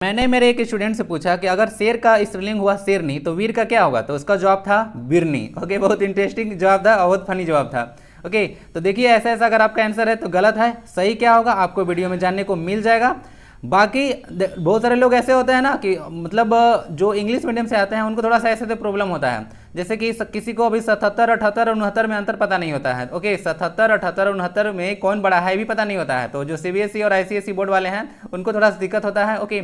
मैंने मेरे एक स्टूडेंट से पूछा कि अगर शेर का स्त्रीलिंग हुआ शेरनी तो वीर का क्या होगा, तो उसका जवाब था बिरनी। ओके, बहुत इंटरेस्टिंग जवाब था और बहुत फनी जवाब था। ओके, तो देखिए ऐसा ऐसा अगर आपका आंसर है तो गलत है, सही क्या होगा आपको वीडियो में जानने को मिल जाएगा। बाकी बहुत सारे लोग ऐसे होते हैं ना कि मतलब जो इंग्लिश मीडियम से आते हैं उनको थोड़ा सा ऐसे तो प्रॉब्लम होता है, जैसे कि किसी को अभी 77, 78 और 69 में अंतर पता नहीं होता है। ओके, 77, 78 और 69 में कौन बड़ा है भी पता नहीं होता है, तो जो सीबीएसई और आईसीएसई बोर्ड वाले हैं उनको थोड़ा सा दिक्कत होता है। ओके,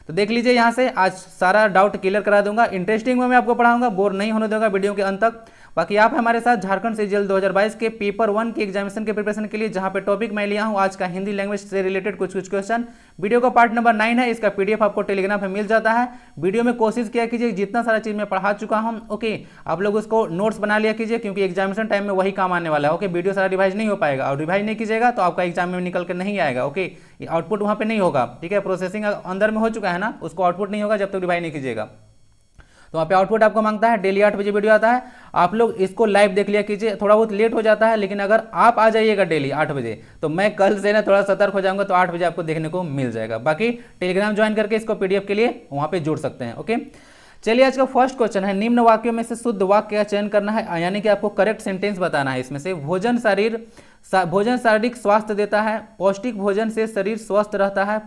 तो देख लीजिए यहाँ से आज सारा डाउट क्लियर करा दूंगा, इंटरेस्टिंग में मैं आपको पढ़ाऊंगा, बोर नहीं होने दूंगा वीडियो के अंत तक। बाकी आप हमारे साथ झारखंड सीजीएल 2022 के पेपर 1 के एग्जामिनेशन के प्रिपरेशन के लिए, जहां पे टॉपिक मैं लिया हूं आज का हिंदी लैंग्वेज से रिलेटेड कुछ कुछ क्वेश्चन। वीडियो का पार्ट नंबर 9 है, इसका पीडीएफ आपको टेलीग्राम पे मिल जाता है। वीडियो में कोशिश किया कीजिए जितना सारा चीज मैं पढ़ा चुका हूं, ओके, आप लोग उसको नोट्स बना लिया कीजिए, क्योंकि एग्जामिनेशन टाइम में वही काम आने वाला है। ओके, वीडियो सारा रिवाइज नहीं हो पाएगा, और रिवाइज नहीं कीजिएगा तो आपका एग्जाम में निकल कर नहीं आएगा। ओके, आउटपुट वहां पे नहीं होगा, ठीक है, प्रोसेसिंग अंदर में हो चुका है ना, उसको आउटपुट नहीं होगा जब तक रिवाइज नहीं कीजिएगा। तो वहाँ पे आउटपुट आपको मांगता है, डेली 8 बजे वीडियो आता है, आप लोग इसको लाइव देख लिया कीजिए। थोड़ा बहुत लेट हो जाता है, लेकिन अगर आप आ जाइएगा डेली 8 बजे तो मैं कल से ना थोड़ा सतर्क हो जाऊंगा, तो 8 बजे आपको देखने को मिल जाएगा। बाकी टेलीग्राम ज्वाइन करके इसको पीडीएफ के लिए वहाँ पे जोड़ सकते हैं। ओके, चलिए आज का फर्स्ट क्वेश्चन है, निम्न वाक्यों में से शुद्ध वाक्य का चयन करना है, यानी कि आपको करेक्ट सेंटेंस बताना है। इसमें से भोजन शारीरिक स्वास्थ्य देता है, पौष्टिक भोजन से शरीर स्वस्थ रहता है,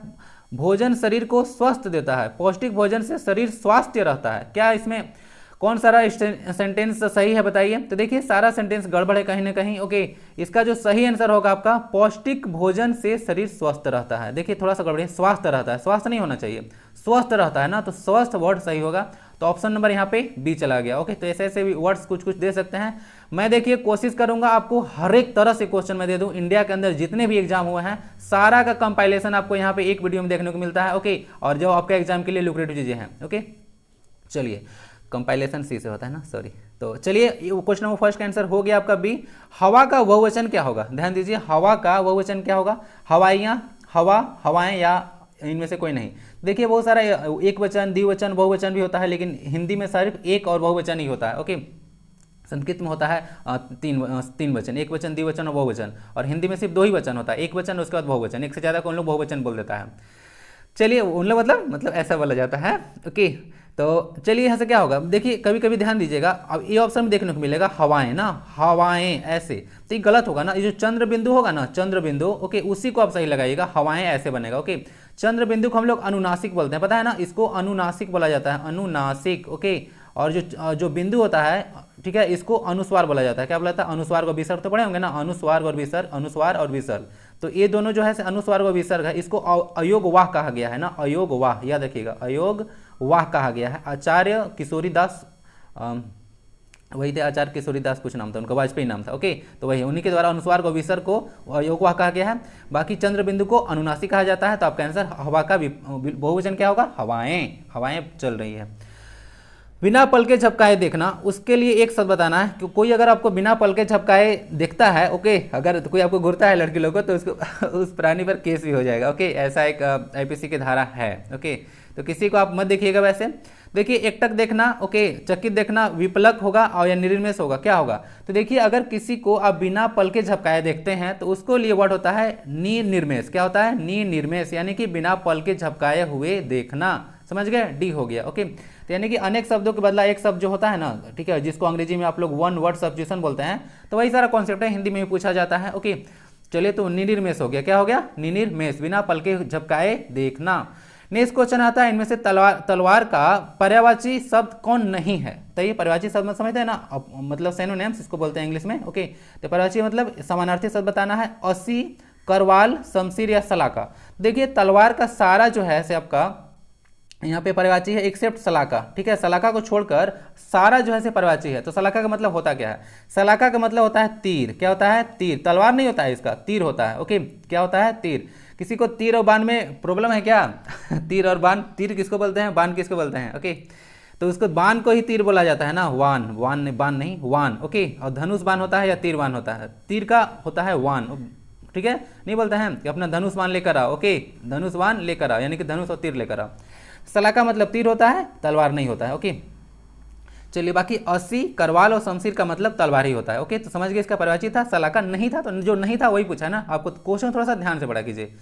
भोजन शरीर को स्वस्थ देता है, पौष्टिक भोजन से शरीर स्वास्थ्य रहता है। क्या इसमें कौन सारा सेंटेंस सही है बताइए? तो देखिए सारा सेंटेंस गड़बड़ है कहीं ना कहीं। ओके, इसका जो सही आंसर होगा आपका पौष्टिक भोजन से शरीर स्वस्थ रहता है। देखिए थोड़ा सा गड़बड़ है, स्वास्थ्य रहता है, स्वास्थ्य नहीं होना चाहिए, स्वस्थ रहता है ना, तो स्वस्थ वर्ड सही होगा। तो ऑप्शन नंबर यहाँ पे बी चला गया। ओके, तो ऐसे ऐसे भी वर्ड्स कुछ कुछ दे सकते हैं। मैं देखिए कोशिश करूंगा आपको हर एक तरह से क्वेश्चन मैं दे दूं। इंडिया के अंदर जितने भी एग्जाम हुए हैं सारा का कंपाइलेशन आपको यहाँ पे एक वीडियो में देखने को मिलता है। ओके, और जो आपके एग्जाम के लिए लुक्रेटिव चीजें हैं। ओके, चलिए कंपाइलेशन सी से होता है ना, सॉरी। तो चलिए क्वेश्चन नंबर फर्स्ट का आंसर हो गया आपका बी। हवा का बहुवचन क्या होगा? ध्यान दीजिए, हवा का बहुवचन क्या होगा? हवाइयाँ, हवा, हवाएं, या इनमें से कोई नहीं। देखिए बहुत सारा एक वचन, द्विवचन, बहुवचन भी होता है, लेकिन हिंदी में सिर्फ एक और बहुवचन ही होता है। ओके, संस्कृत में होता है तीन वचन, एक वचन, द्विवचन और बहुवचन, और हिंदी में सिर्फ दो ही वचन होता है, एक वचन उसके बाद बहुवचन। एक से ज़्यादा को उन लोग बहुवचन बोल देता है। चलिए उन लोग मतलब ऐसा बोला जाता है। ओके, तो चलिए यहाँ से क्या होगा, देखिए कभी कभी ध्यान दीजिएगा, अब ये ऑप्शन में देखने को मिलेगा हवाएं ना, हवाएं ऐसे, तो ये गलत होगा ना। ये जो चंद्र बिंदु होगा ना, चंद्र बिंदु, ओके, उसी को आप सही लगाइएगा, हवाएं ऐसे बनेगा। ओके, चंद्र बिंदु को हम लोग अनुनासिक बोलते हैं, पता है ना, इसको अनुनासिक बोला जाता है, अनुनासिक। ओके, और जो बिंदु होता है, ठीक है, इसको अनुस्वार बोला जाता है। क्या बोला था? अनुस्वार को विसर्ग तो पढ़े होंगे ना, अनुस्वार और विसर्ग, अनुस्वार और विसर्ग। तो ये दोनों जो है अनुस्वार और विसर्ग है, इसको अयोग वाह कहा गया है ना, अयोग वाह, याद रखिएगा, अयोग वाह कहा गया है। आचार्य किशोरीदास, वही थे आचार्य किशोरीदास, कुछ नाम था उनका, वाजपेयी नाम था। ओके, तो वही उन्हीं के द्वारा अनुस्वार को विसर्ग को अयोग वाह कहा गया है। बाकी चंद्र बिंदु को अनुनासिक कहा जाता है। तो आपका आंसर हवा का बहुवचन क्या होगा? हवाएं, हवाएं चल रही है। बिना पल के झपकाए देखना, उसके लिए एक शब्द बताना है कि कोई अगर आपको बिना पल के झपकाए दिखता है, ओके, अगर तो कोई आपको घूरता है लड़की लोग को, तो उसको उस प्राणी पर केस भी हो जाएगा। ओके, ऐसा एक आईपीसी की धारा है। ओके, तो किसी को आप मत देखिएगा। वैसे देखिए एकटक देखना, ओके, चकित देखना, विपलक होगा और या निर्निमेष होगा, क्या होगा? तो देखिए अगर किसी को आप बिना पल के झपकाए देखते हैं तो उसको लिए वर्ड होता है निर्निमेष। क्या होता है? निर्निमेष, यानी कि बिना पल के झपकाए हुए देखना। समझ गए? डी हो गया। ओके, तो यानी कि अनेक शब्दों के बदला एक शब्द जो होता है ना, ठीक है, जिसको अंग्रेजी में आप लोग वन वर्ड सब्स्टिट्यूशन बोलते हैं, तो वही सारा कॉन्सेप्ट है, हिंदी में भी पूछा जाता है। ओके, चलिए तो निर्निमेष हो गया। क्या हो गया? निर्निमेष, बिना पल के झपकाए देखना। नेक्स्ट क्वेश्चन आता है, इनमें से तलवार का पर्यायवाची शब्द कौन नहीं है? तो ये पर्यायवाची शब्द में समझते हैं ना, मतलब सिनोनिम्स इसको बोलते हैं इंग्लिश में। ओके, तो पर्यायवाची मतलब समानार्थी शब्द बताना है, असी, करवाल, शमशीर या सलाका। देखिए तलवार का सारा जो है से आपका यहाँ पे पर्यायवाची है एक्सेप्ट सलाका, ठीक है, सलाका को छोड़कर सारा जो है से पर्यायवाची है। तो सलाका का मतलब होता क्या है? सलाका का मतलब होता है तीर। क्या होता है? तीर। तलवार नहीं होता है इसका, तीर होता है। ओके, क्या होता है? तीर। किसी को तीर और बाण में प्रॉब्लम है क्या? तीर और बाण, तीर किसको बोलते हैं, बाण किसको बोलते हैं? ओके, तो उसको बाण को ही तीर बोला जाता है ना, वान, वान बाण नहीं, वान। ओके, और धनुष बाण होता है या तीर बाण होता है? तीर का होता है वान, ठीक है, नहीं बोलते हैं कि अपना धनुष बाण लेकर आओ। ओके, धनुष बाण लेकर आओ, यानी कि धनुष और तीर लेकर आओ। सलाका मतलब तीर होता है, तलवार नहीं होता है। ओके, चलिए बाकी अस्सी, करवाल और शमशीर का मतलब तलवार ही होता है। ओके, तो समझ गए इसका पर्यायवाची था, सलाका नहीं था, तो जो नहीं था वही पूछा है ना आपको। क्वेश्चन थोड़ा सा ध्यान से पढ़ा कीजिए।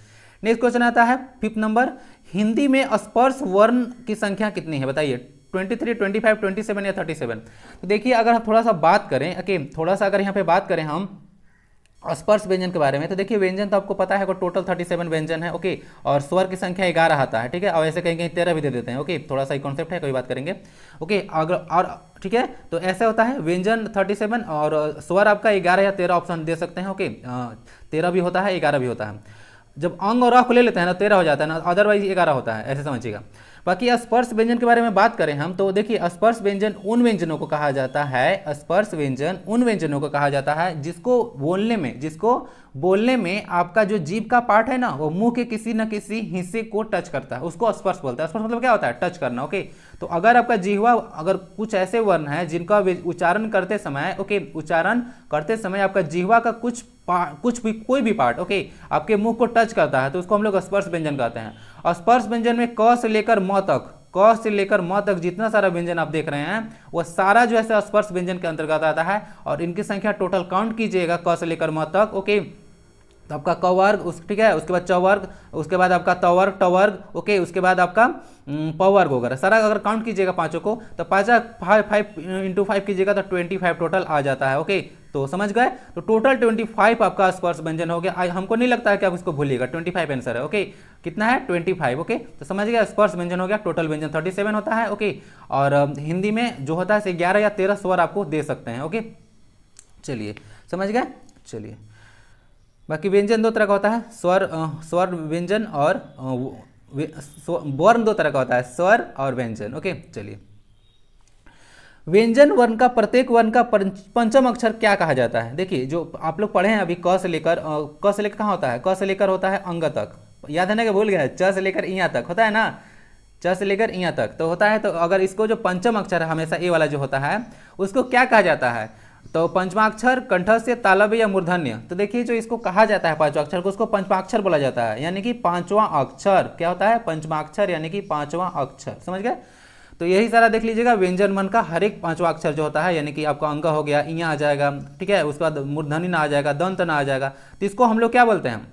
नेक्स्ट क्वेश्चन आता है 5th नंबर, हिंदी में स्पर्श वर्ण की संख्या कितनी है बताइए, 23, 25, 27 या 37। तो देखिए अगर हम थोड़ा सा बात करें, ओके, थोड़ा सा अगर यहाँ पे बात करें हम स्पर्श व्यंजन के बारे में, तो देखिए व्यंजन तो आपको पता है टोटल 37 व्यंजन है, ओके, और स्वर की संख्या 11 आता है, ठीक है, और ऐसे कहीं कहीं 13 भी दे देते हैं, ओके, थोड़ा सा ही कॉन्सेप्ट है, कोई बात करेंगे, ओके, अगर और ठीक है, तो ऐसा होता है व्यंजन 37 और स्वर आपका 11 या 13 ऑप्शन दे सकते हैं, ओके, 13 भी होता है 11 भी होता है, जब अंग और अख ले लेते हैं ना 13 हो जाता है ना, अदरवाइज 11 होता है, ऐसे समझिएगा। बाकी स्पर्श व्यंजन के बारे में बात करें हम, तो देखिए स्पर्श व्यंजन उन व्यंजनों को कहा जाता है, स्पर्श व्यंजन उन व्यंजनों को कहा जाता है जिसको बोलने में आपका जो जीभ का पार्ट है ना, वो मुंह के किसी न किसी हिस्से को टच करता है, उसको स्पर्श बोलता है। स्पर्श मतलब क्या होता है, टच करना, ओके। तो अगर आपका जिह्वा, अगर कुछ ऐसे वर्ण है जिनका उच्चारण करते समय, ओके, उच्चारण करते समय आपका जिह्वा का कोई भी पार्ट, ओके, आपके मुंह को टच करता है, तो उसको हम लोग स्पर्श व्यंजन कहते हैं। और स्पर्श व्यंजन में क से लेकर म तक जितना सारा व्यंजन आप देख रहे हैं वो सारा जो है स्पर्श व्यंजन के अंतर्गत आता है, और इनकी संख्या टोटल काउंट कीजिएगा क से लेकर म तक, ओके, तो आपका क वर्ग, ठीक है, उसके बाद च वर्ग, उसके बाद आपका त वर्ग, ट वर्ग, ओके, उसके बाद आपका प वर्ग वगैरह सारा अगर काउंट कीजिएगा पांचों को, तो 5 इंटू 5 कीजिएगा तो 25 टोटल आ जाता है, ओके। तो समझ गए, तो टोटल 25 आपका स्पर्श व्यंजन हो गया। हमको नहीं लगता है कि आप इसको भूलिएगा, 25 आंसर है, ओके, कितना है 25, ओके। तो समझ गया, स्पर्श व्यंजन हो गया, टोटल व्यंजन 37 होता है, ओके, और हिंदी में जो होता है 11 या 13 स्वर आपको दे सकते हैं, ओके। चलिए समझ गए, चलिए बाकी व्यंजन दो तरह का होता है, स्वर व्यंजन, और वर्ण दो तरह का होता है, स्वर और व्यंजन, ओके। चलिए व्यंजन वर्ण का प्रत्येक वर्ण का पंचम अक्षर क्या कहा जाता है? देखिए जो आप लोग पढ़े हैं अभी क से लेकर कहाँ होता है, क से लेकर होता है अंग तक, याद है ना कि भूल गया, च से लेकर इया तक होता है ना, च से लेकर इया तक तो होता है। तो अगर इसको जो पंचम अक्षर है हमेशा ए वाला जो होता है उसको क्या कहा जाता है? तो पंचमाक्षर, कंठस्य, तालव्य या मूर्धन्य। तो देखिए जो इसको कहा जाता है पांचवा अक्षर को, उसको पंचमाक्षर बोला जाता है, यानी कि पांचवा अक्षर क्या होता है, पंचमाक्षर यानी कि पांचवा अक्षर, समझ गए। तो यही सारा देख लीजिएगा, व्यंजन मन का हर एक पांचवा अक्षर जो होता है, यानी कि आपका अंग हो गया, इया आ जाएगा, ठीक है, उसके बाद मूर्धन्य ना आ जाएगा, दंत ना आ जाएगा, तो इसको हम लोग क्या बोलते हैं,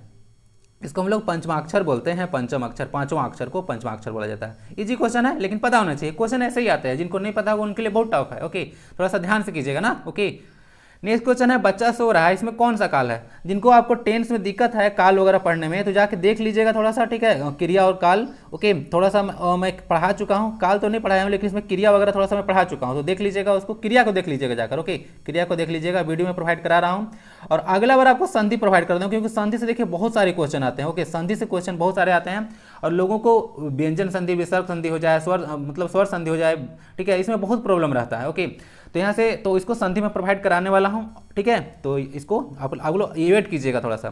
इसको हम लोग पंचमाक्षर बोलते हैं। पंचम अक्षर, पांचवा अक्षर को पंचमाक्षर बोला जाता है। इजी क्वेश्चन है लेकिन पता होना चाहिए, क्वेश्चन ऐसे ही आते हैं, जिनको नहीं पता होगा उनके लिए बहुत टफ है, ओके, थोड़ा सा ध्यान से कीजिएगा ना, ओके। नेक्स्ट क्वेश्चन है, बच्चा सो रहा है, इसमें कौन सा काल है? जिनको आपको टेंस में दिक्कत है काल वगैरह पढ़ने में तो जाके देख लीजिएगा थोड़ा सा, ठीक है, क्रिया और काल, ओके, थोड़ा सा मैं पढ़ा चुका हूँ, काल तो नहीं पढ़ाया हूँ लेकिन इसमें क्रिया वगैरह थोड़ा सा मैं पढ़ा चुका हूँ, तो देख लीजिएगा उसको, क्रिया को देख लीजिएगा जाकर, ओके, क्रिया को देख लीजिएगा, वीडियो में प्रोवाइड करा रहा हूँ। और अगला बार आपको संधि प्रोवाइड कर दूँ, क्योंकि संधि से देखिए बहुत सारे क्वेश्चन आते हैं, ओके, संधि से क्वेश्चन बहुत सारे आते हैं, और लोगों को व्यंजन संधि, विसर्ग संधि हो जाए, स्वर मतलब स्वर संधि हो जाए, ठीक है, इसमें बहुत प्रॉब्लम रहता है, ओके। तो यहाँ से तो इसको संधि में प्रोवाइड कराने वाला हूँ, ठीक है, तो इसको आप लोग वेट कीजिएगा थोड़ा सा।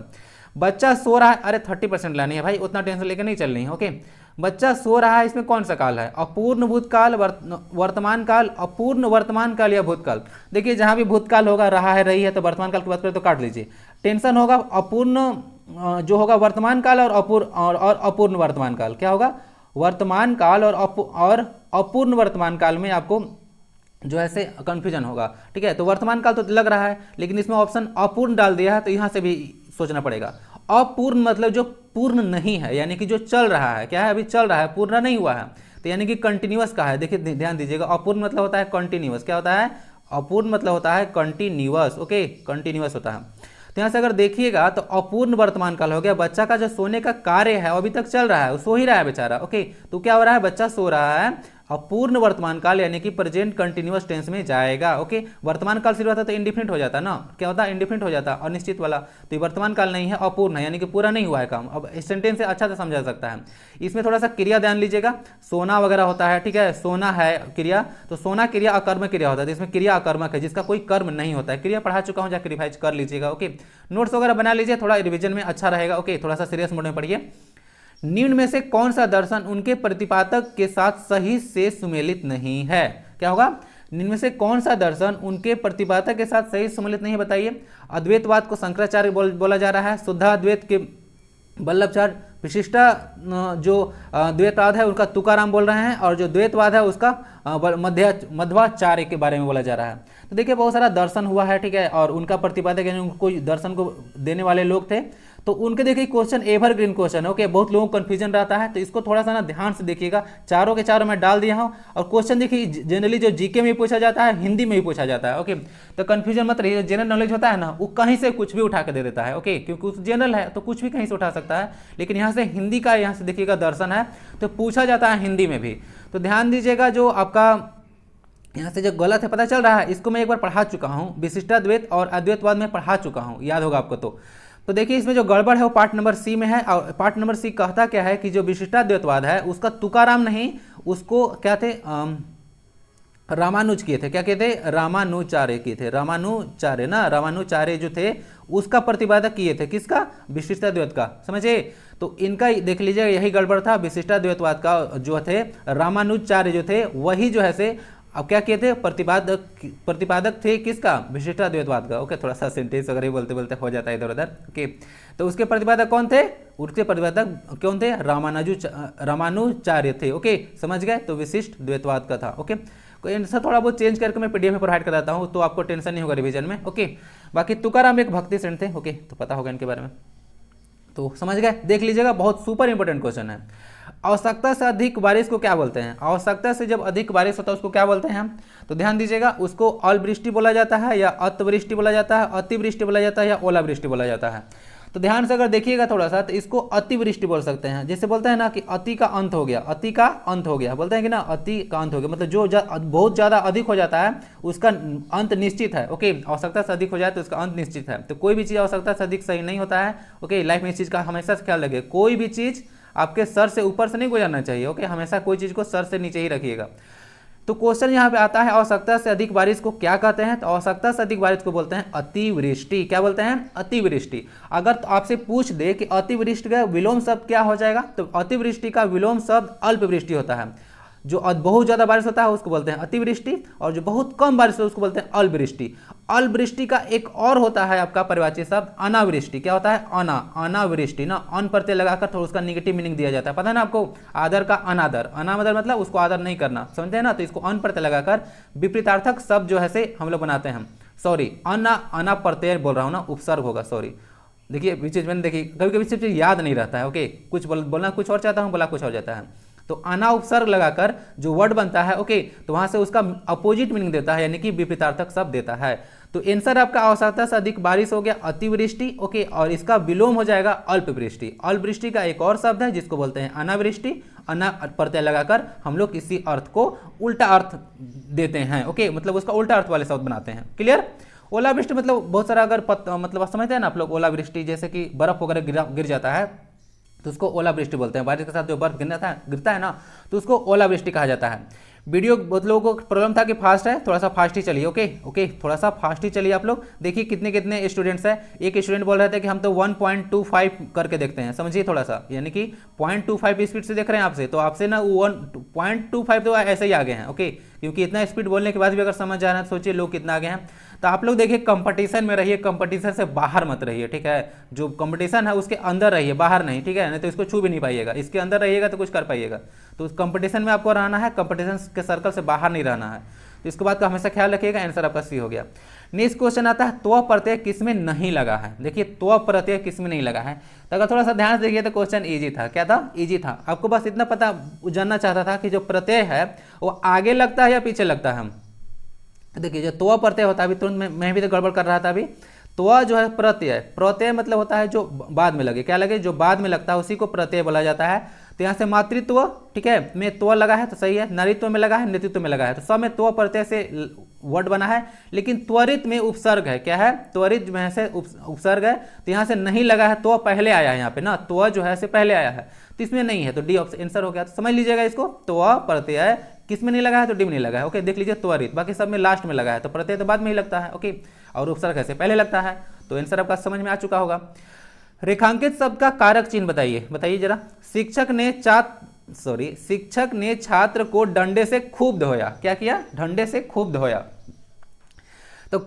बच्चा सो रहा है, अरे 30% लानी है भाई, उतना टेंशन लेकर नहीं चलनी है, ओके। बच्चा सो रहा है, इसमें कौन सा काल है? अपूर्ण भूतकाल, वर्तमान काल, अपूर्ण वर्तमान काल या भूतकाल। देखिए जहाँ भी भूतकाल होगा, रहा है, रही है, तो वर्तमान काल की बात करें तो काट लीजिए। टेंशन होगा अपूर्ण जो होगा वर्तमान काल और अपूर्ण वर्तमान काल, क्या होगा? वर्तमान काल और अपूर्ण वर्तमान काल में आपको जो है से कंफ्यूजन होगा, ठीक है। तो वर्तमान काल तो लग रहा है, लेकिन इसमें ऑप्शन अपूर्ण डाल दिया है, तो यहाँ से भी सोचना पड़ेगा। अपूर्ण मतलब जो पूर्ण नहीं है, यानी कि जो चल रहा है, क्या है, अभी चल रहा है, पूर्ण नहीं हुआ है, तो यानी कि कंटिन्यूअस का है। देखिए ध्यान दीजिएगा, अपूर्ण मतलब होता है कंटिन्यूअस, क्या होता है? अपूर्ण मतलब होता है कंटिन्यूअस, ओके, कंटिन्यूअस होता है। तो यहाँ से अगर देखिएगा तो अपूर्ण वर्तमान काल हो गया, बच्चा का जो सोने का कार्य है वो अभी तक चल रहा है, वो सो ही रहा है बेचारा, ओके। तो क्या हो रहा है? बच्चा सो रहा है, अपूर्ण वर्तमान काल यानी कि प्रेजेंट कंटिन्यूअस टेंस में जाएगा, ओके। वर्तमान काल सिर्फ होता तो इंडिफिनिट हो जाता ना, क्या होता है? इंडिफिनिट हो जाता, अनिश्चित वाला। तो ये वर्तमान काल नहीं है, अपूर्ण है, यानी कि पूरा नहीं हुआ है काम। अब इस सेंटेंस से अच्छा से समझा सकता है। इसमें थोड़ा सा क्रिया ध्यान लीजिएगा, सोना वगैरह होता है, ठीक है, सोना है क्रिया, तो सोना क्रिया अकर्मक क्रिया होता है, तो इसमें क्रिया अकर्मक है जिसका कोई कर्म नहीं होता है। क्रिया पढ़ा चुका हूँ, जाकर रिवाइज कर लीजिएगा, ओके। नोट्स वगैरह बना लीजिए, थोड़ा रिविजन में अच्छा रहेगा, ओके। थोड़ा सा सीरियस मोड में पढ़िए। निम्न में से कौन सा दर्शन उनके प्रतिपादक के साथ सही से सुमेलित नहीं है? क्या होगा? निम्न में से कौन सा दर्शन उनके प्रतिपादक के साथ सही सुमेलित नहीं है? बताइए। अद्वैतवाद को शंकराचार्य बोला जा रहा है, शुद्धाद्वैत के वल्लभाचार्य, विशिष्टा जो द्वैतवाद है उनका तुकाराम बोल रहे हैं, और जो द्वैतवाद है उसका मध्वाचार्य के बारे में बोला जा रहा है। तो देखिए बहुत सारा दर्शन हुआ है, ठीक है, और उनका प्रतिपादक यानी कोई दर्शन को देने वाले लोग थे, तो उनके देखिए क्वेश्चन एवरग्रीन क्वेश्चन है। ओके, बहुत लोगों को कन्फ्यूजन रहता है, तो इसको थोड़ा सा ना ध्यान से देखिएगा। चारों के चारों मैं डाल दिया हूँ, और क्वेश्चन देखिए जनरली जो जीके में भी पूछा जाता है, हिंदी में भी पूछा जाता है। ओके, तो कन्फ्यूजन मत रहिए। जनरल नॉलेज होता है ना, वो कहीं से कुछ भी उठा के दे देता है। ओके, क्योंकि उस जनरल है तो कुछ भी कहीं से उठा सकता है, लेकिन यहाँ से हिंदी का, यहाँ से देखिएगा दर्शन है तो पूछा जाता है हिंदी में भी। तो ध्यान दीजिएगा, जो आपका यहाँ से जो गलत है पता चल रहा है, इसको मैं एक बार पढ़ा चुका हूँ, विशिष्टाद्वैत और अद्वैतवाद में पढ़ा चुका हूँ, याद होगा आपको। तो देखिए इसमें जो गड़बड़ है वो पार्ट नंबर सी में है, और पार्ट नंबर सी कहता क्या है कि जो विशिष्टाद्वैतवाद है उसका तुकाराम नहीं, उसको क्या थे, रामानुज किए थे। क्या किए थे? रामानुचार्य किए थे। रामानुचार्य ना, रामानुचार्य जो थे उसका प्रतिपादक किए थे। किसका? विशिष्टाद्वैत का। समझे? तो इनका देख लीजिए यही गड़बड़ था, विशिष्टाद्वैतवाद का जो थे रामानुचार्य जो थे वही जो है से अब क्या किए थे, प्रतिपादक थे किसका? विशिष्टाद्वैतवाद का। ओके, थोड़ा सा सेंटेंस वगैरह बोलते बोलते हो जाता है इधर उधर। ओके, तो उसके प्रतिपादक कौन थे? उसके प्रतिपादक कौन थे? रामानुचार्य थे। ओके, समझ गए? तो विशिष्ट द्वैतवाद का था। ओके, इनसे थोड़ा बहुत चेंज करके मैं पीडीएफ में प्रोवाइड कराता हूँ, तो आपको टेंशन नहीं होगा रिवीजन में। ओके, बाकी तुकाराम एक भक्ति सेंट थे। ओके, तो पता होगा इनके बारे में, तो समझ गए? देख लीजिएगा, बहुत सुपर इंपॉर्टेंट क्वेश्चन है। आवश्यकता से अधिक बारिश को क्या बोलते हैं? आवश्यकता से जब अधिक बारिश होता है उसको क्या बोलते हैं हम? तो ध्यान दीजिएगा, उसको अल्पवृष्टि बोला जाता है, या अतिवृष्टि बोला जाता है, अतिवृष्टि बोला जाता है, या ओलावृष्टि बोला जाता है। तो ध्यान से अगर देखिएगा थोड़ा सा, तो इसको अतिवृष्टि बोल सकते हैं। जैसे बोलते हैं ना कि अति का अंत हो गया, अति का अंत हो गया, बोलते हैं कि ना अति का अंत हो गया, मतलब जो बहुत ज़्यादा अधिक हो जाता है उसका अंत निश्चित है। ओके, आवश्यकता से अधिक हो जाए तो उसका अंत निश्चित है। तो कोई भी चीज़ आवश्यकता से अधिक सही नहीं होता है। ओके, लाइफ में इस चीज़ का हमेशा से ख्याल रखिए, कोई भी चीज़ आपके सर से ऊपर से नहीं गुजरना चाहिए। ओके, हमेशा कोई चीज़ को सर से नीचे ही रखिएगा। तो क्वेश्चन यहाँ पे आता है, आवश्यकता से अधिक बारिश को क्या कहते हैं? तो आवश्यकता से अधिक बारिश को बोलते हैं अतिवृष्टि। क्या बोलते हैं? अतिवृष्टि। अगर तो आपसे पूछ दे कि अतिवृष्टि का विलोम शब्द क्या हो जाएगा, तो अतिवृष्टि का विलोम शब्द अल्पवृष्टि होता है। जो बहुत ज़्यादा बारिश होता है उसको बोलते हैं अतिवृष्टि, और जो बहुत कम बारिश होता है उसको बोलते हैं अल्पवृष्टि। अल्पवृष्टि का एक और होता है आपका परिवाची शब्द अनावृष्टि। क्या होता है? अनावृष्टि ना, अन प्रत्यय लगाकर थोड़ा उसका निगेटिव मीनिंग दिया जाता है, पता है ना आपको? आदर का अनादर, अनादर मतलब उसको आदर नहीं करना, समझते हैं ना? तो इसको अन प्रत्यय लगाकर विपरीतार्थक शब्द जो है से हम लोग बनाते हैं। सॉरी, अना प्रत्यय बोल रहा हूँ ना, उपसर्ग होगा, सॉरी। देखिए बीच मैंने देखिए कभी कभी सिर्फ याद नहीं रहता है। ओके, कुछ बोलना कुछ और चाहता हूँ, बोला कुछ और जाता है। तो अना उपसर्ग लगाकर जो वर्ड बनता है, ओके, तो वहां से उसका अपोजिट मीनिंग देता है, यानी कि विपरीतार्थक शब्द देता है। तो आंसर आपका आवश्यकता से अधिक बारिश हो गया अतिवृष्टि। ओके, और इसका विलोम हो जाएगा अल्पवृष्टि। अल्पवृष्टि का एक और शब्द है जिसको बोलते हैं अनावृष्टि। अना प्रत्यय लगाकर हम लोग किसी अर्थ को उल्टा अर्थ देते हैं। ओके, मतलब उसका उल्टा अर्थ वाले शब्द बनाते हैं। क्लियर? ओलावृष्टि मतलब बहुत सारा अगर मतलब समझते हैं ना आप लोग, ओलावृष्टि जैसे कि बर्फ वगैरह गिर जाता है तो उसको ओलावृष्टि बोलते हैं। बारिश के साथ जो बर्फ गिरता है ना, तो उसको ओलावृष्टि कहा जाता है। वीडियो बहुत लोगों को प्रॉब्लम था कि फास्ट है, थोड़ा सा फास्ट ही चलिए। ओके, थोड़ा सा फास्ट ही चलिए आप लोग। देखिए कितने कितने स्टूडेंट्स हैं। एक स्टूडेंट बोल रहे थे कि हम तो 1.25 करके देखते हैं, समझिए थोड़ा सा, यानी कि 0.25 स्पीड से देख रहे हैं आपसे, तो आपसे ना 1.25 तो ऐसे ही आगे हैं। ओके, क्योंकि इतना स्पीड बोलने के बाद भी अगर समझ जा रहे हैं तो सोचिए लोग कितना आगे हैं। तो आप लोग देखिए कंपटीशन में रहिए, कंपटीशन से बाहर मत रहिए, ठीक है? जो कंपटीशन है उसके अंदर रहिए, बाहर नहीं, ठीक है? नहीं तो इसको छू भी नहीं पाइएगा। इसके अंदर रहिएगा तो कुछ कर पाइएगा। तो उस कंपटीशन में आपको रहना है, कंपटीशन के सर्कल से बाहर नहीं रहना है। तो इसके बाद का हमेशा ख्याल रखिएगा। आंसर आपका सी हो गया। नेक्स्ट क्वेश्चन आता है, त्व प्रत्यय किसमें नहीं लगा है? देखिए त्व प्रत्यय किसमें नहीं लगा है, तो अगर थोड़ा सा ध्यान से देखिए तो क्वेश्चन इजी था। क्या था? इजी था। आपको बस इतना पता जानना चाहता था कि जो प्रत्यय है वो आगे लगता है या पीछे लगता है। देखिए जो त्व प्रत्यय होता है, अभी तुरंत मैं भी तो गड़बड़ कर रहा था अभी। त्व जो है प्रत्यय, प्रत्यय मतलब होता है जो बाद में लगे। क्या लगे? जो बाद में लगता है उसी को प्रत्यय बोला जाता है। तो यहाँ से मातृत्व, ठीक है, में त्व लगा है तो सही है, नारीत्व में लगा है, नेतृत्व में लगा है, तो सब में त्व प्रत्यय से वर्ड बना है। लेकिन त्वरित में उपसर्ग है। क्या है? त्वरित में से उपसर्ग है, तो यहाँ से नहीं लगा है, त्व पहले आया है यहाँ पे ना, त्व जो है से पहले आया है, तो इसमें नहीं है, तो डी ऑप्शन आंसर हो गया। तो समझ लीजिएगा इसको, त्व प्रत्यय किसमें नहीं लगा है? तो डी में नहीं लगा है। ओके, देख लीजिए त्वरित, बाकी सब में लास्ट में लगा है, तो प्रत्यय तो बाद में ही लगता है। ओके, और उपसर्ग ऐसे पहले लगता है। तो आंसर आपका समझ में आ चुका होगा। रेखांकित शब्द का कारक चिन्ह बताइए जरा। शिक्षक ने छात्र को डंडे से खूब धोया। क्या किया? डंडे से खूब धोया। तो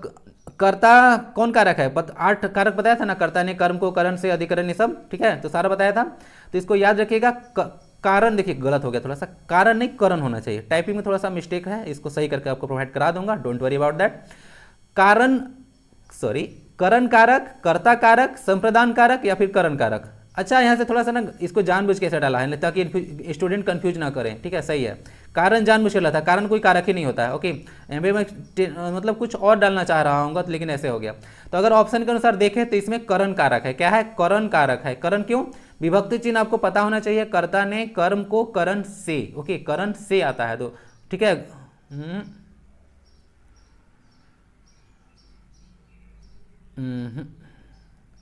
कर्ता कौन कारक है? 8 कारक बताया था ना, कर्ता ने, कर्म को, करण से, अधिकरण, ये सब, ठीक है, तो सारा बताया था। तो इसको याद रखिएगा। कारण देखिए गलत हो गया थोड़ा सा, कारण नहीं करण होना चाहिए, टाइपिंग में थोड़ा सा मिस्टेक है, इसको सही करके आपको प्रोवाइड करा दूंगा, डोंट वरी अबाउट दैट। कारण, सॉरी, करण कारक, कर्ता कारक, संप्रदान कारक या फिर करण कारक। अच्छा यहाँ से थोड़ा सा ना इसको जानबूझ के ऐसे डाला है ताकि स्टूडेंट कंफ्यूज ना करें, ठीक है, सही है। कारण जानबूझ के डाला था, कारण कोई कारक ही नहीं होता है। ओके, यहाँ पे मैं मतलब कुछ और डालना चाह रहा हूँ तो लेकिन ऐसे हो गया। तो अगर ऑप्शन के अनुसार देखें तो इसमें करण कारक है। क्या है? करण कारक है। करण क्यों? विभक्ति चिन्ह आपको पता होना चाहिए। कर्ता ने कर्म को करण से, ओके, करण से आता है तो ठीक है।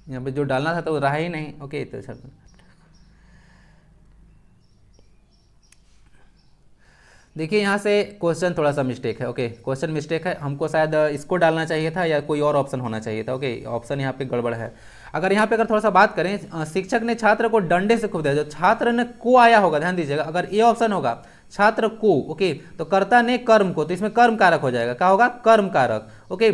यहाँ पे जो डालना था तो रहा ही नहीं। ओके, तो अच्छा देखिए यहाँ से क्वेश्चन थोड़ा सा मिस्टेक है। ओके, क्वेश्चन मिस्टेक है, हमको शायद इसको डालना चाहिए था या कोई और ऑप्शन होना चाहिए था। ओके, ऑप्शन यहाँ पे गड़बड़ है। अगर यहाँ पे अगर थोड़ा सा बात करें, शिक्षक ने छात्र को डंडे से खूब दिया, जो छात्र ने को आया होगा, ध्यान दीजिएगा, अगर ये ऑप्शन होगा छात्र को, ओके, तो कर्ता ने कर्म को, तो इसमें कर्म कारक हो जाएगा। क्या होगा? कर्म कारक। ओके,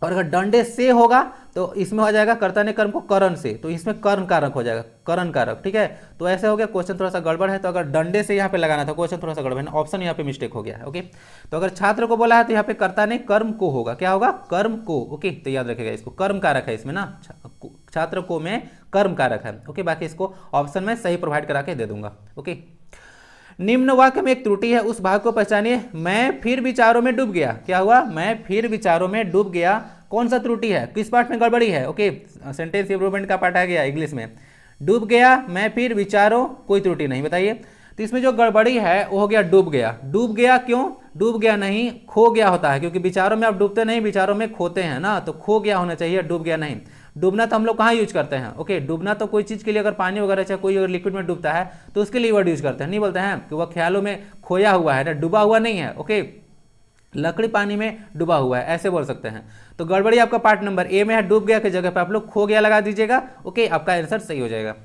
और अगर डंडे से होगा तो इसमें हो जाएगा कर्ता ने कर्म को करण से, तो इसमें कर्ण कारक हो जाएगा, करण कारक। ठीक है, तो ऐसे हो गया। क्वेश्चन थोड़ा सा गड़बड़ है, तो अगर डंडे से यहाँ पे लगाना था, क्वेश्चन थोड़ा सा गड़बड़ है, ऑप्शन यहाँ पे मिस्टेक हो गया है। ओके, तो अगर छात्र को बोला है तो यहाँ पे कर्ता ने कर्म को होगा। क्या होगा? कर्म को। ओके, तो याद रखेगा इसको, कर्म कारक है इसमें ना, छात्र को में कर्म कारक है। ओके, बाकी इसको ऑप्शन में सही प्रोवाइड करा के दे दूंगा। ओके, निम्न वाक्य में एक त्रुटि है, उस भाग को पहचानिए। मैं फिर विचारों में डूब गया। क्या हुआ? मैं फिर विचारों में डूब गया। कौन सा त्रुटि है? किस पार्ट में गड़बड़ी है? ओके, सेंटेंस इंप्रूवमेंट का पार्ट आ गया इंग्लिश में। डूब गया, मैं फिर विचारों, कोई त्रुटि नहीं। बताइए, तो इसमें जो गड़बड़ी है वो हो गया डूब गया। डूब गया क्यों? डूब गया नहीं, खो गया होता है, क्योंकि विचारों में आप डूबते नहीं, विचारों में खोते हैं ना, तो खो गया होना चाहिए, डूब गया नहीं। डूबना तो हम लोग कहाँ यूज करते हैं? ओके, डूबना तो कोई चीज़ के लिए, अगर पानी वगैरह चाहे कोई अगर लिक्विड में डूबता है तो उसके लिए वर्ड यूज करते हैं, नहीं बोलते हैं कि वह ख्यालों में खोया हुआ है ना, डूबा हुआ नहीं है। ओके, लकड़ी पानी में डूबा हुआ है, ऐसे बोल सकते हैं। तो गड़बड़ी आपका पार्ट नंबर ए में है, डूब गया की जगह पे आप लोग खो गया लगा दीजिएगा। ओके, आपका आंसर सही हो जाएगा।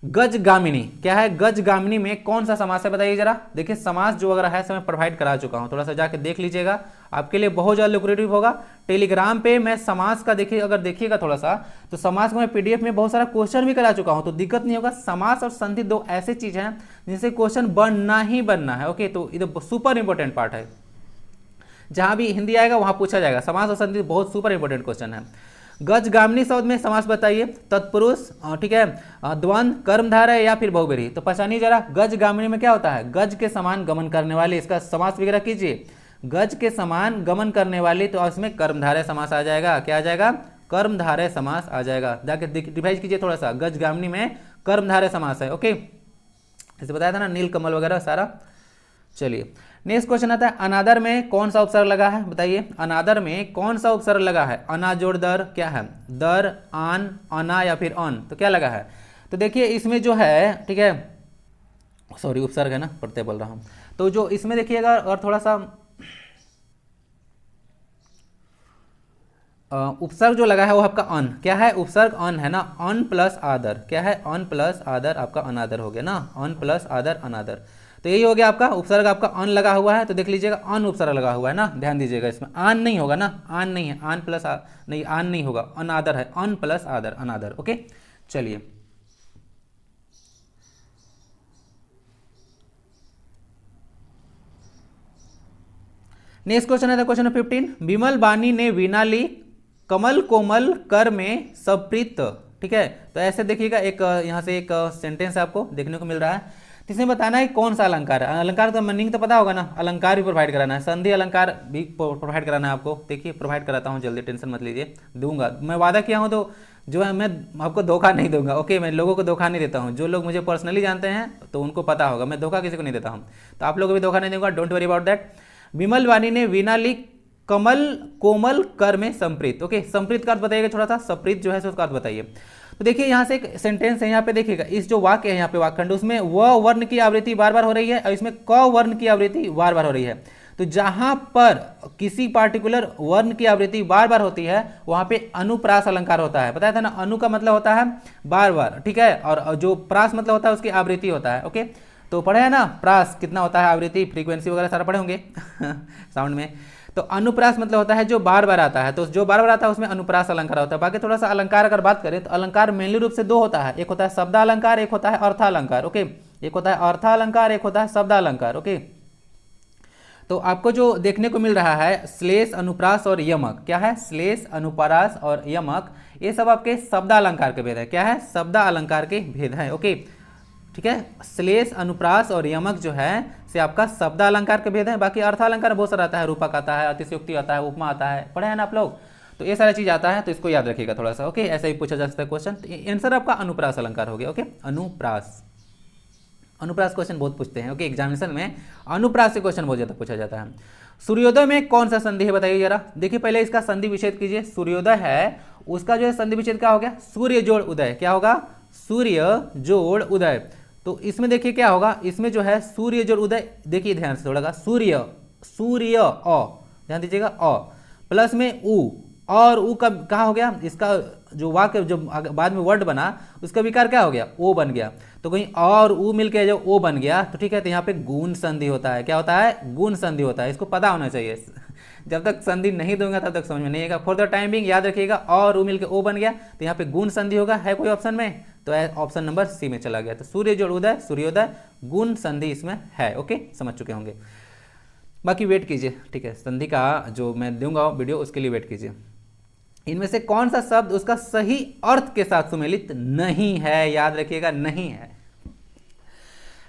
गजगामिनी, क्या है? गजगामिनी में कौन सा समास है? बताइए जरा। देखिए, समास जो वगैरह है मैं प्रोवाइड करा चुका हूं, थोड़ा सा जाके देख लीजिएगा, आपके लिए बहुत ज्यादा लुक्रेटिव होगा। टेलीग्राम पे मैं समास का देखिए, अगर देखिएगा थोड़ा सा, तो समास को मैं पीडीएफ में बहुत सारा क्वेश्चन भी करा चुका हूं, तो दिक्कत नहीं होगा। समास और संधि दो ऐसे चीज हैं जिनसे क्वेश्चन बनना ही बनना है। ओके, तो ये सुपर इंपॉर्टेंट पार्ट है, जहां भी हिंदी आएगा वहां पूछा जाएगा। समास और संधि बहुत सुपर इंपॉर्टेंट क्वेश्चन है। गजगामिनी शब्द में समास बताइए। तत्पुरुष, ठीक है, द्वंद्व, कर्मधारय या फिर बहुब्रीहि। तो पहचानिए जरा, गजगामिनी में क्या होता है? गज के समान गमन करने वाले, इसका समास वगैरह कीजिए। गज के समान गमन करने वाली, तो इसमें कर्मधारय समास आ जाएगा। क्या आ जाएगा? कर्मधारय समास आ जाएगा। जाके रिवाइज कीजिए थोड़ा सा, गजगामिनी में कर्मधारय समास है। ओके, जैसे बताया था ना, नीलकमल वगैरह सारा। चलिए, नेक्स्ट क्वेश्चन आता है, अनादर में कौन सा उपसर्ग लगा है? बताइए, अनादर में कौन सा उपसर्ग लगा है? अना जोड़ दर, क्या है? दर, आन, अना या फिर अन, तो क्या लगा है? तो देखिए इसमें जो है, ठीक है, सॉरी उपसर्ग है ना, पढ़ते बोल रहा हूं। तो जो इसमें देखिएगा, और थोड़ा सा उपसर्ग जो लगा है वो आपका अन, क्या है? उपसर्ग अन है ना, अन प्लस आदर। क्या है? अन प्लस आदर, आपका अनादर हो गया ना, अन प्लस आदर अनादर। तो यही हो गया आपका उपसर्ग, आपका अन लगा हुआ है, तो देख लीजिएगा अन उपसर्ग लगा हुआ है ना, ध्यान दीजिएगा, इसमें आन नहीं होगा ना, आन नहीं है, आन प्लस नहीं, आन नहीं होगा, अनादर है, अन प्लस आदर अनादर। ओके, चलिए, नेक्स्ट क्वेश्चन है क्वेश्चन 15। विमल बानी ने वीणा ली, कमल कोमल कर में सप्रीत। ठीक है, तो ऐसे देखिएगा, एक यहाँ से एक सेंटेंस आपको देखने को मिल रहा है, इसमें बताना है कौन सा अलंकार है। अलंकार का मीनिंग तो पता होगा ना, अलंकार भी प्रोवाइड कराना है, संधि अलंकार भी प्रोवाइड कराना है आपको। देखिए, प्रोवाइड कराता हूँ, जल्दी, टेंशन मत लीजिए, दूंगा, मैं वादा किया हूँ, तो जो है मैं आपको धोखा नहीं दूंगा। ओके, मैं लोगों को धोखा नहीं देता हूँ, जो लोग मुझे पर्सनली जानते हैं तो उनको पता होगा, मैं धोखा किसी को नहीं देता हूँ, तो आप लोगों को भी धोखा नहीं दूंगा, डोंट वरी अबाउट दैट। विमल वानी ने वीणा ली, कमल कोमल कर में संप्रीत। ओके, संप्रीत का अर्थ बताइएगा थोड़ा सा, संप्रीत जो है उसका अर्थ बताइए। तो देखिए यहाँ से एक सेंटेंस है, यहाँ पे देखिएगा, इस जो वाक्य है यहाँ पे वाक्यखंड, उसमें व वर्ण की आवृत्ति बार बार हो रही है और इसमें क वर्ण की आवृत्ति बार बार हो रही है। तो जहां पर किसी पार्टिकुलर वर्ण की आवृत्ति बार बार होती है वहां पे अनुप्रास अलंकार होता है। बताया था ना, अनु का मतलब होता है बार बार, ठीक है, और जो प्रास मतलब होता है उसकी आवृत्ति होता है। ओके, तो पढ़े है ना, प्रास कितना होता है, आवृत्ति, फ्रीक्वेंसी वगैरह सारा पढ़े होंगे साउंड में। तो अनुप्रास मतलब होता है जो बार बार आता है, तो जो बार बार आता है उसमें अनुप्रास अलंकार होता है। बाकी थोड़ा सा अलंकार अगर बात करें तो अलंकार मेनली रूप से दो होता है, एक होता है शब्दालंकार, एक होता है अर्थालंकार। ओके, एक होता है अर्थालंकार, एक होता है शब्दालंकार। ओके, तो आपको जो देखने को मिल रहा है श्लेष, अनुप्रास और यमक, क्या है, श्लेष, अनुप्रास और यमक, ये सब आपके शब्दालंकार के भेद है। क्या है, शब्दालंकार के भेद है। ओके, ठीक है, श्लेष, अनुप्रास और यमक जो है से आपका शब्दालंकार के भेद है। बाकी अर्थालंकार बहुत सारा आता है, रूपक आता है, अतिशयोक्ति आता है, उपमा आता है, पढ़े हैं ना आप लोग, तो ये सारा चीज आता है, तो इसको याद रखिएगा थोड़ा सा। ओके, ऐसा ही पूछा जा सकता है क्वेश्चन। तो आंसर आपका अनुप्रास अलंकार हो गया। ओके, अनुप्रास, अनुप्रास क्वेश्चन बहुत पूछते हैं। ओके, एग्जामिनेशन में अनुप्रास से क्वेश्चन बहुत ज्यादा पूछा जाता है। सूर्योदय में कौन सा संधि है बताइए जरा। देखिए पहले इसका संधि विच्छेद कीजिए। सूर्योदय है, उसका जो है संधि विच्छेद क्या हो गया, सूर्य जोड़ उदय। क्या होगा, सूर्य जोड़ उदय। तो इसमें देखिए क्या होगा, इसमें जो है सूर्य जोड़ उदय, देखिए ध्यान से थोड़ा, सूर्य, सूर्य अ, ध्यान दीजिएगा, अ प्लस में उ, और उ का कहाँ हो गया, इसका जो वाक्य जो बाद में वर्ड बना उसका विकार क्या हो गया, ओ बन गया। तो कहीं और उ मिलके जो ओ बन गया तो ठीक है, तो यहाँ पे गुण संधि होता है। क्या होता है, गुण संधि होता है, इसको पता होना चाहिए। जब तक संधि नहीं दूंगा तब तक समझ में नहीं आएगा। फॉर द टाइम बिंग याद रखिएगा, और उ मिलके ओ बन गया तो यहाँ पे गुण संधि होगा। है कोई ऑप्शन में, तो ऑप्शन नंबर सी में चला गया। तो सूर्य जोड़ उदय, सूर्योदय, गुण संधि इसमें है। ओके, समझ चुके होंगे। बाकी वेट कीजिए, ठीक है, संधि का जो मैं दूंगा वीडियो उसके लिए वेट कीजिए। इनमें से कौन सा शब्द उसका सही अर्थ के साथ सुमेलित नहीं है, याद रखिएगा, नहीं है।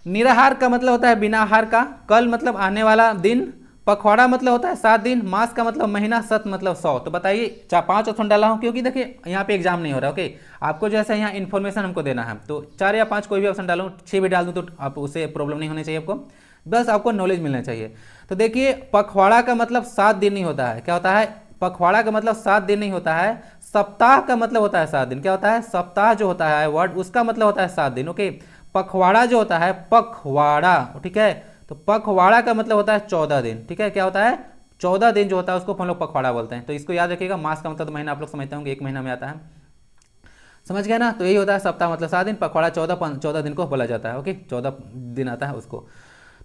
निराहार का मतलब होता है बिना आहार का, कल मतलब आने वाला दिन, पखवाड़ा मतलब होता है 7 दिन, मास का मतलब महीना, सत मतलब 100। तो बताइए 4-5 ऑप्शन डाला हूं क्योंकि देखिए यहाँ पे एग्जाम नहीं हो रहा। ओके, आपको जैसे यहाँ इन्फॉर्मेशन हमको देना है, तो 4 या 5 कोई भी ऑप्शन डालूं, 6 भी डाल दूं तो आप उससे प्रॉब्लम नहीं होनी चाहिए आपको, बस आपको नॉलेज मिलना चाहिए। तो देखिए पखवाड़ा का मतलब 7 दिन नहीं होता है। क्या होता है, पखवाड़ा का मतलब 7 दिन नहीं होता है। सप्ताह का मतलब होता है 7 दिन। क्या होता है, सप्ताह जो होता है वर्ड उसका मतलब होता है 7 दिन। ओके, पखवाड़ा जो होता है, पखवाड़ा, ठीक है, तो पखवाड़ा का मतलब होता है 14 दिन। ठीक है, क्या होता है, 14 दिन जो होता है उसको हम लोग पखवाड़ा बोलते हैं। तो इसको याद रखिएगा। मास का मतलब तो महीना आप लोग समझते होंगे, 1 महीना में आता है, समझ गए ना। तो यही होता है, सप्ताह मतलब 7 दिन, पखवाड़ा 14 दिन को बोला जाता है। ओके, 14 दिन आता है उसको,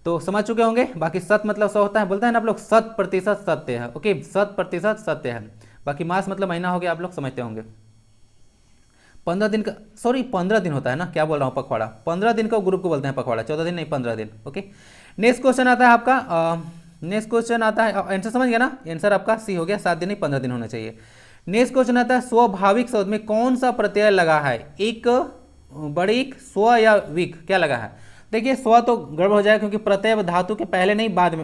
तो समझ चुके होंगे। बाकी सत मतलब 100 होता है, बोलते हैं ना आप लोग 100% सत्य है। ओके, 100% सत्य है। बाकी मास मतलब महीना हो गया, आप लोग समझते होंगे। 15 दिन का, सॉरी 15 दिन होता है ना, क्या बोल रहा हूँ, पखवाड़ा 15 दिन का ग्रुप को बोलते हैं पखवाड़ा, 14 दिन नहीं 15 दिन। ओके, नेक्स्ट क्वेश्चन आता है आपका, नेक्स्ट क्वेश्चन आता है, आंसर समझ गया ना, आंसर आपका सी हो गया, 7 दिन नहीं 15 दिन होना चाहिए। नेक्स्ट क्वेश्चन आता है, स्वाभाविक शब्द में कौन सा प्रत्यय लगा है, एक, बड़ीक, स्व या विक, क्या लगा है। देखिए स्व तो गड़बड़ हो जाएगा क्योंकि प्रत्यय धातु के पहले नहीं बाद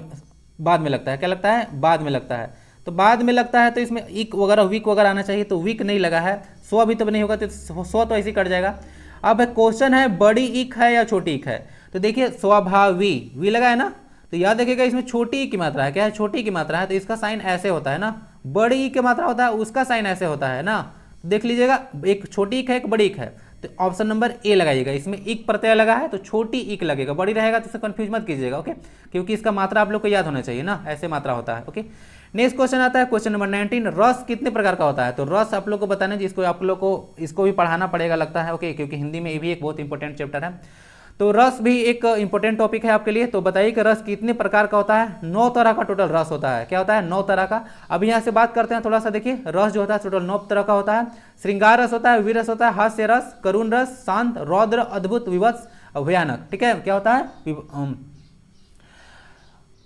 में लगता है। क्या लगता है, बाद में लगता है। तो बाद में लगता है तो इसमें इक वगैरह विक वगैरह आना चाहिए, तो विक नहीं लगा है। स्व भी तो नहीं होगा, तो स्व तो ऐसे ही कट जाएगा। अब क्वेश्चन है बड़ी इक है या छोटी इक है, तो देखिए स्वाभावी वी लगा है ना, तो याद रखिएगा इसमें छोटी ई की मात्रा है। क्या है, छोटी की मात्रा है, तो इसका साइन ऐसे होता है ना। बड़ी ई की मात्रा होता है, उसका साइन ऐसे होता है ना। देख लीजिएगा, एक छोटी इक है, एक बड़ी इक है, तो ऑप्शन नंबर ए लगाइएगा। इसमें इक प्रत्यय लगा है तो छोटी इक लगेगा, बड़ी रहेगा तो इसे कंफ्यूज मत कीजिएगा। ओके, क्योंकि इसका मात्रा आप लोग को याद होना चाहिए ना, ऐसे मात्रा होता है। ओके, नेक्स्ट क्वेश्चन आता है, क्वेश्चन नंबर 19, रस कितने प्रकार का होता है। तो रस आप लोग को बताना, जिसको आप लोग को इसको भी पढ़ाना पड़ेगा लगता है। ओके, क्योंकि हिंदी में ये भी एक बहुत इंपॉर्टेंट चैप्टर है। तो रस भी एक इंपॉर्टेंट टॉपिक है आपके लिए। तो बताइए कि रस कितने प्रकार का होता है। 9 तरह का टोटल रस होता है। क्या होता है, 9 तरह का। अब यहाँ से बात करते हैं थोड़ा सा, देखिए रस जो होता है टोटल 9 तरह का होता है। श्रृंगार रस होता है, वीर रस होता है, हास्य रस, करुण रस, शांत, रौद्र, अद्भुत, विवत्स, भयानक। ठीक है, क्या होता है,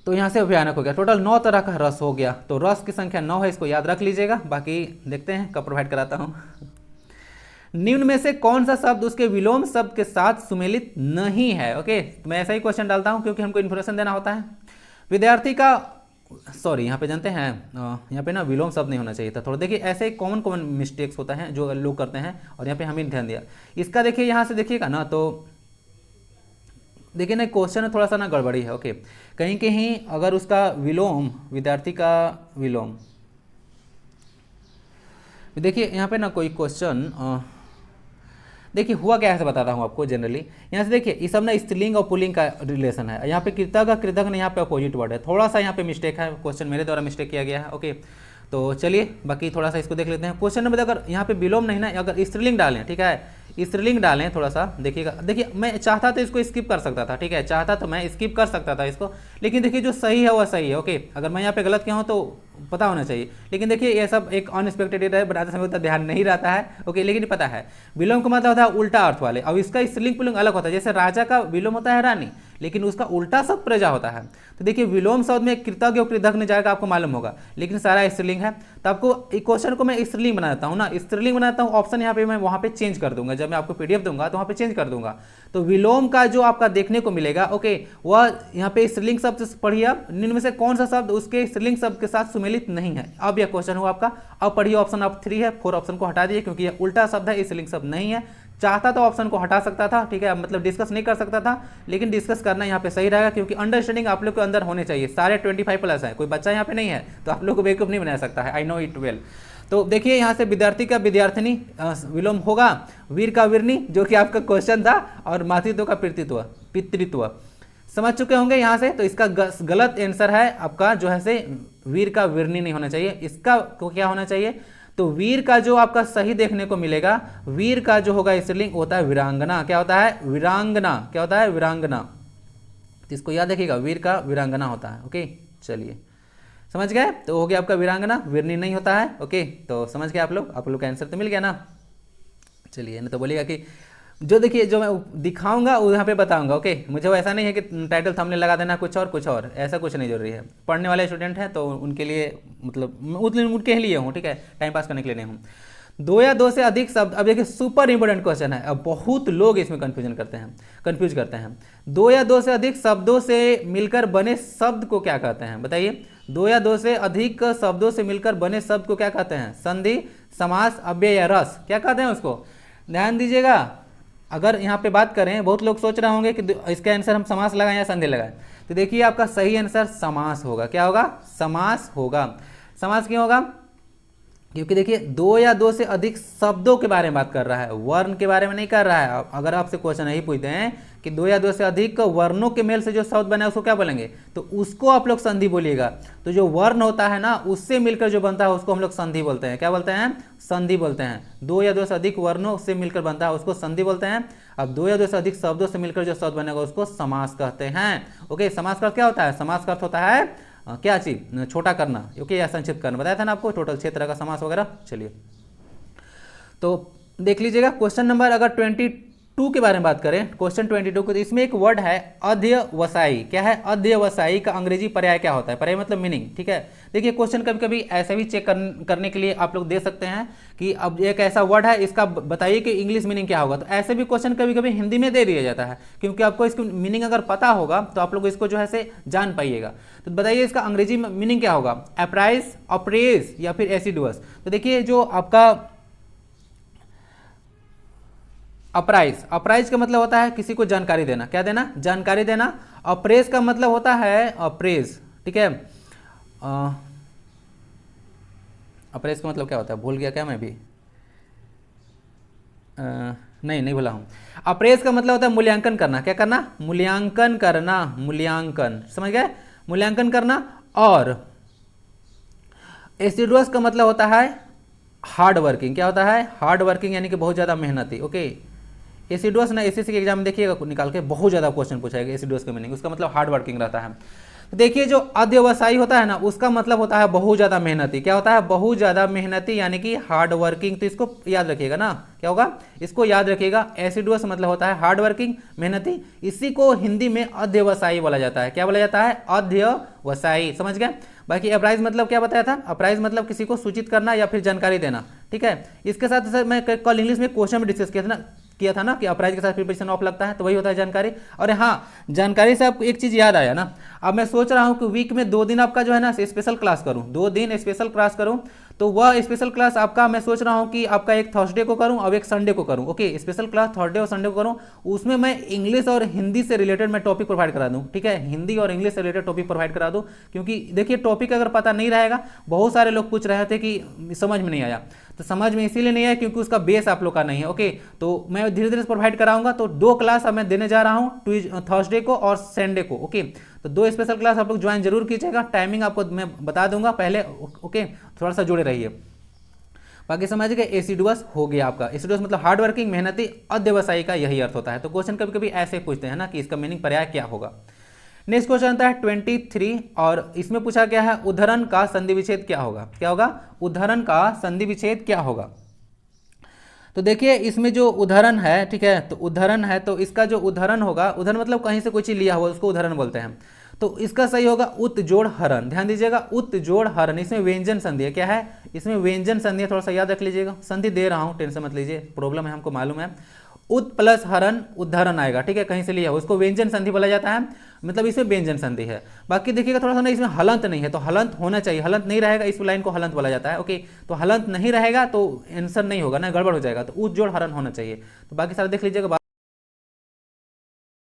तो यहाँ से भयानक हो गया। टोटल 9 तरह का रस हो गया। तो रस की संख्या 9 है, इसको याद रख लीजिएगा। बाकी देखते हैं कब प्रोवाइड कराता हूँ। निम्न में से कौन सा शब्द उसके विलोम शब्द के साथ सुमेलित नहीं है। ओके, तो मैं ऐसा ही क्वेश्चन डालता हूं क्योंकि हमको इन्फॉर्मेशन देना होता है। विद्यार्थी का, सॉरी यहाँ पे जानते हैं, यहाँ पे ना विलोम शब्द नहीं होना चाहिए था। थोड़ा देखिए ऐसे कॉमन मिस्टेक्स होता है जो लोग करते हैं, और यहाँ पे हमें ध्यान दिया। इसका देखिए यहाँ से देखिएगा ना, तो देखिए ना क्वेश्चन में थोड़ा सा ना गड़बड़ी है। ओके, कहीं कहीं अगर उसका विलोम, विद्यार्थी का विलोम, देखिए यहाँ पे ना कोई क्वेश्चन, देखिए हुआ क्या है बताता हूँ आपको। जनरली यहाँ से देखिए ये सब ना स्त्रीलिंग और पुल्लिंग का रिलेशन है। यहाँ पे कृतज्ञ ने यहाँ पे अपोजिट वर्ड है। थोड़ा सा यहाँ पे मिस्टेक है, क्वेश्चन मेरे द्वारा मिस्टेक किया गया है। ओके, तो चलिए बाकी थोड़ा सा इसको देख लेते हैं। क्वेश्चन नंबर अगर यहाँ पे विलोम नहीं ना, अगर स्त्रीलिंग डालें, ठीक है, स्त्रीलिंग डालें, थोड़ा सा देखिएगा। देखिए मैं चाहता तो इसको स्किप कर सकता था, ठीक है, चाहता तो मैं स्किप कर सकता था इसको, लेकिन देखिए जो सही है वह सही है। ओके, अगर मैं यहाँ पे गलत किया हूँ तो पता होना चाहिए, लेकिन देखिए ये सब एक अनएक्सपेक्टेड है, बनाते समय उतना ध्यान नहीं रहता है। ओके, लेकिन पता है विलोम का मतलब होता है उल्टा अर्थ वाले। अब इसका स्त्रीलिंग पुल्लिंग अलग होता है। जैसे राजा का विलोम होता है रानी, लेकिन उसका उल्टा शब्द प्रजा होता है। तो देखिए विलोम शब्द में कृतज्ञ और कृतज्ञ जाएगा, आपको मालूम होगा, लेकिन सारा स्त्रीलिंग है। तो आपको क्वेश्चन को मैं स्त्रीलिंग बना देता हूँ ना, स्त्रीलिंग बनाता हूँ, ऑप्शन यहाँ पे मैं वहाँ पे चेंज कर दूंगा, जब मैं आपको PDF दूंगा तो वहाँ पे चेंज कर दूंगा। तो विलोम का जो आपका देखने को मिलेगा, ओके, वह यहाँ पे स्त्रीलिंग शब्द पढ़िए आप, निम्न में से कौन सा शब्द उसके स्त्रीलिंग शब्द के साथ सुमेलित नहीं है। अब यह क्वेश्चन हुआ आपका। अब पढ़िए ऑप्शन आप 3 है, 4 ऑप्शन को हटा दिए क्योंकि यह उल्टा शब्द है, स्त्रीलिंग शब्द नहीं है। चाहता तो ऑप्शन को हटा सकता था, ठीक है, मतलब डिस्कस नहीं कर सकता था, लेकिन डिस्कस करना यहाँ पे सही रहेगा क्योंकि अंडरस्टैंडिंग आप लोग के अंदर होने चाहिए। सारे 25+ है, कोई बच्चा यहाँ पे नहीं है तो आप लोग को बेवकूफ नहीं बना सकता है, आई नो इट वेल। तो देखिए यहाँ से विद्यार्थी का विद्यार्थिनी विलोम होगा, वीर का वीरनी जो कि आपका क्वेश्चन था, और मातृत्व का पितृत्व समझ चुके होंगे यहाँ से। तो इसका गलत आंसर है आपका जो है से वीर का वीरनी नहीं होना चाहिए, इसका को क्या होना चाहिए, तो वीर का जो आपका सही देखने को मिलेगा, वीर का जो होगा स्त्रीलिंग होता है वीरांगना। क्या होता है, वीरांगना। क्या होता है, वीरांगना। तो इसको याद रखिएगा, वीर का वीरांगना होता है। ओके चलिए समझ गए, तो हो गया आपका वीरांगना, वीरनी नहीं होता है। ओके तो समझ गए आप लोग का आंसर तो मिल गया ना। चलिए नहीं तो बोलिएगा कि जो देखिए जो मैं दिखाऊंगा वो यहाँ पे बताऊंगा। ओके मुझे वो ऐसा नहीं है कि टाइटल थंबनेल लगा देना कुछ और, ऐसा कुछ नहीं जरूरी है। पढ़ने वाले स्टूडेंट हैं तो उनके लिए, मतलब उनके लिए हूँ, ठीक है, टाइम पास करने के लिए नहीं हूँ। 2 या 2 से अधिक शब्द, अब देखिए सुपर इंपोर्टेंट क्वेश्चन है, अब बहुत लोग इसमें कंफ्यूज करते हैं। 2 या 2 से अधिक शब्दों से मिलकर बने शब्द को क्या कहते हैं, बताइए। 2 या 2 से अधिक शब्दों से मिलकर बने शब्द को क्या कहते हैं, संधि, समास, अव्यय या रस, क्या कहते हैं उसको, ध्यान दीजिएगा। अगर यहाँ पे बात करें, बहुत लोग सोच रहे होंगे कि इसका आंसर हम समास लगाएं या संधि लगाएं, तो देखिए आपका सही आंसर समास होगा। क्या होगा, समास होगा। समास क्यों होगा, क्योंकि देखिए 2 या 2 से अधिक शब्दों के बारे में बात कर रहा है, वर्ण के बारे में नहीं कर रहा है। अगर आपसे क्वेश्चन नहीं पूछते हैं कि 2 या 2 से अधिक वर्णों के मेल से जो शब्द बना है उसको क्या बोलेंगे, तो उसको आप लोग संधि बोलिएगा। तो जो वर्ण होता है ना उससे मिलकर जो बनता है उसको हम लोग संधि बोलते हैं। क्या बोलते हैं, संधि बोलते हैं। 2 या 2 से अधिक वर्णों से मिलकर बनता है उसको संधि बोलते हैं। अब 2 या 2 से अधिक शब्दों से मिलकर जो शब्द बनेगा उसको समास कहते हैं। ओके समास का क्या होता है, समास का अर्थ होता है क्या चीज, छोटा करना, ओके, या संक्षिप्त करना, बताया था ना आपको, टोटल 6 तरह का समास वगैरह। चलिए तो देख लीजिएगा क्वेश्चन नंबर अगर 22 के बारे में बात करें, क्वेश्चन 22 को, तो इसमें एक वर्ड है अध्यवसायी। क्या है, अध्यवसायी का अंग्रेजी पर्याय क्या होता है, पर्याय मतलब मीनिंग, ठीक है। देखिए क्वेश्चन कभी कभी ऐसा भी चेक करने के लिए आप लोग दे सकते हैं कि अब एक ऐसा वर्ड है, इसका बताइए कि इंग्लिश मीनिंग क्या होगा। तो ऐसे भी क्वेश्चन कभी कभी हिंदी में दे दिया जाता है, क्योंकि आपको इसकी मीनिंग अगर पता होगा तो आप लोग इसको जो है से जान पाइएगा। तो बताइए इसका अंग्रेजी मीनिंग क्या होगा, अप्राइज, अप्रेज या फिर एसिडुअस। तो देखिए जो आपका अप्राइज का मतलब होता है किसी को जानकारी देना, क्या देना, जानकारी देना। अप्रेज का मतलब होता है अप्रेज, ठीक है। अप्रेज का मतलब क्या होता है, भूल गया क्या मैं भी, नहीं भूला हूं। अप्रेज का मतलब होता है मूल्यांकन करना। क्या करना, मूल्यांकन करना, मूल्यांकन, समझ गए, मूल्यांकन करना। और एसिडुअस का मतलब होता है हार्ड वर्किंग। क्या होता है, हार्ड वर्किंग, यानी कि बहुत ज्यादा मेहनती। ओके एसिडुअस ना एसएससी के एग्जाम में देखिएगा निकाल के बहुत ज्यादा क्वेश्चन पूछाएगा एसिडुअस का मीनिंग, उसका मतलब हार्ड वर्किंग रहता है। तो देखिए जो अध्यवसायी होता है ना उसका मतलब होता है बहुत ज्यादा मेहनती। क्या होता है, बहुत ज्यादा मेहनती, यानी कि हार्ड वर्किंग। तो इसको याद रखिएगा ना, क्या होगा, इसको याद रखिएगा। एसिडुअस मतलब होता है हार्ड वर्किंग, मेहनती, इसी को हिंदी में अध्यवसायी बोला जाता है। क्या बोला जाता है, अध्यवसायी, समझ गए। बाकी अप्राइज मतलब क्या बताया था, अप्राइज मतलब किसी को सूचित करना या फिर जानकारी देना, ठीक है। इसके साथ साथ मैं कल इंग्लिश में क्वेश्चन में डिस्कस किया था ना कि अप्राइज के साथ प्रीपोजिशन ऑफ लगता है, तो वही होता है जानकारी। और हाँ, जानकारी से आपको एक चीज याद आया ना, अब मैं सोच रहा हूं कि वीक में 2 दिन आपका जो है ना स्पेशल क्लास करूं, 2 दिन स्पेशल क्लास करूं। तो वह स्पेशल क्लास आपका मैं सोच रहा हूं कि आपका एक थर्सडे को करूं और एक संडे को करूं। ओके स्पेशल क्लास थर्सडे और संडे को करूं, उसमें मैं इंग्लिश और हिंदी से रिलेटेड मैं टॉपिक प्रोवाइड करा दूं, ठीक है, हिंदी और इंग्लिश से रिलेटेड टॉपिक प्रोवाइड करा दूं। क्योंकि देखिए टॉपिक अगर पता नहीं रहेगा, बहुत सारे लोग पूछ रहे थे कि समझ में नहीं आया, तो समझ में इसीलिए नहीं आया क्योंकि उसका बेस आप लोग का नहीं है। ओके तो मैं धीरे धीरे प्रोवाइड कराऊंगा। तो 2 क्लास अब मैं देने जा रहा हूं, थर्सडे को और संडे को। ओके तो 2 स्पेशल क्लास आप लोग ज्वाइन जरूर कीजिएगा, टाइमिंग आपको मैं बता दूंगा पहले। ओके थोड़ा सा जुड़े रहिए। बाकी समझ गए, एसिडुअस हो गया आपका। एसिडुअस मतलब हार्ड वर्किंग, मेहनती, अध्यवसायी का यही अर्थ होता है। तो क्वेश्चन कभी कभी ऐसे पूछते हैं ना कि इसका मीनिंग पर्याय क्या होगा। नेक्स्ट क्वेश्चन आता है 23 और इसमें पूछा गया है उद्धरण का संधि विच्छेद क्या होगा। क्या होगा, उद्धरण का संधि विच्छेद क्या होगा। तो देखिए इसमें जो उदाहरण है, ठीक है, तो उदाहरण है, तो इसका जो उदाहरण होगा, उदाहरण मतलब कहीं से कोई चीज लिया हुआ उसको उदाहरण बोलते हैं। तो इसका सही होगा उत जोड़ हरण। ध्यान दीजिएगा, उत जोड़ हरण, इसमें व्यंजन संधि है। क्या है इसमें? व्यंजन संधि है, थोड़ा सा याद रख लीजिएगा। संधि दे रहा हूं, टेंशन मत लीजिए, प्रॉब्लम है हमको मालूम है। उत प्लस हरण उदाहरण आएगा, ठीक है, कहीं से लिया हो, उसको व्यंजन संधि बोला जाता है, मतलब इसमें व्यंजन संधि है। बाकी देखिएगा थोड़ा सा ना, इसमें हलंत नहीं है, तो हलंत होना चाहिए, हलंत नहीं रहेगा, इस लाइन को हलंत बोला जाता है। ओके, तो हलंत नहीं रहेगा तो आंसर नहीं होगा ना, गड़बड़ हो जाएगा, तो उत जोड़ हरण होना चाहिए। तो बाकी सारा देख लीजिएगा,